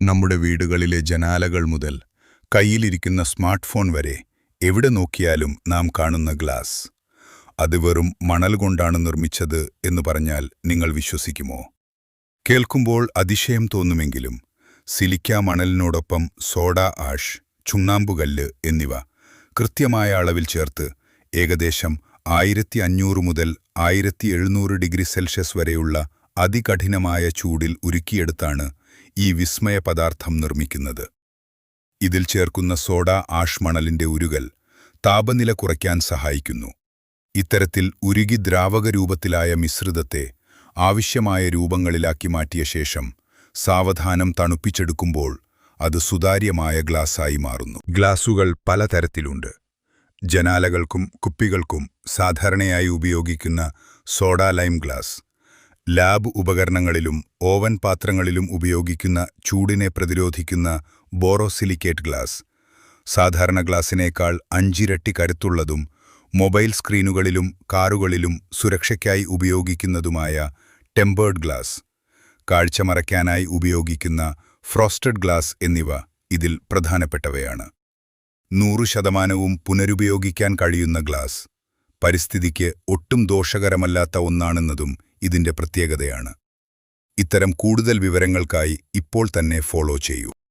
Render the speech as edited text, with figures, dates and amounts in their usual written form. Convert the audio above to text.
നമ്മുടെ വീടുകളിലെ ജനാലകൾ മുതൽ കയ്യിലിരിക്കുന്ന സ്മാർട്ട് ഫോൺ വരെ എവിടെ നോക്കിയാലും നാം കാണുന്ന ഗ്ലാസ്. അത് വെറും മണൽ കൊണ്ടാണ് നിർമ്മിച്ചത് എന്ന് പറഞ്ഞാൽ നിങ്ങൾ വിശ്വസിക്കുമോ? കേൾക്കുമ്പോൾ അതിശയം തോന്നുമെങ്കിലും സിലിക്ക മണലിനോടൊപ്പം സോഡ ആഷ്, ചുണ്ണാമ്പുകല്ല് എന്നിവ കൃത്യമായ അളവിൽ ചേർത്ത് ഏകദേശം 1500 മുതൽ 1700 ഡിഗ്രി സെൽഷ്യസ് വരെയുള്ള അതികഠിനമായ ചൂടിൽ ഉരുക്കിയെടുത്താണ് ഈ വിസ്മയ പദാർത്ഥം നിർമ്മിക്കുന്നത്. ഇതിൽ ചേർക്കുന്ന സോഡ ആഷ് മണലിന്റെ ഉരുകൽ താപനില കുറയ്ക്കാൻ സഹായിക്കുന്നു. ഇത്തരത്തിൽ ഉരുകി ദ്രാവക രൂപത്തിലായ മിശ്രിതത്തെ ആവശ്യമായ രൂപങ്ങളിലാക്കി മാറ്റിയ ശേഷം സാവധാനം തണുപ്പിച്ചെടുക്കുമ്പോൾ അത് സുതാര്യമായ ഗ്ലാസായി മാറുന്നു. ഗ്ലാസുകൾ പലതരത്തിലുണ്ട്. ജനാലകൾക്കും കുപ്പികൾക്കും സാധാരണയായി ഉപയോഗിക്കുന്ന സോഡ ലൈം ഗ്ലാസ്, ലാബ് ഉപകരണങ്ങളിലും ഓവൻ പാത്രങ്ങളിലും ഉപയോഗിക്കുന്ന ചൂടിനെ പ്രതിരോധിക്കുന്ന ബോറോസിലിക്കേറ്റ് ഗ്ലാസ്, സാധാരണ ഗ്ലാസിനേക്കാൾ 5 ഇരട്ടി കരുത്തുള്ളതും മൊബൈൽ സ്ക്രീനുകളിലും കാറുകളിലും സുരക്ഷയ്ക്കായി ഉപയോഗിക്കുന്നതുമായ ടെമ്പേർഡ് ഗ്ലാസ്, കാഴ്ച മറയ്ക്കാനായി ഉപയോഗിക്കുന്ന ഫ്രോസ്റ്റഡ് ഗ്ലാസ് എന്നിവ ഇതിൽ പ്രധാനപ്പെട്ടവയാണ്. 100% പുനരുപയോഗിക്കാൻ കഴിയുന്ന ഗ്ലാസ് പരിസ്ഥിതിക്ക് ഒട്ടും ദോഷകരമല്ലാത്ത ഒന്നാണെന്നതും ഇതിന്റെ പ്രത്യേകതയാണ്. ഇത്തരം കൂടുതൽ വിവരങ്ങൾക്കായി ഇപ്പോൾ തന്നെ ഫോളോ ചെയ്യൂ.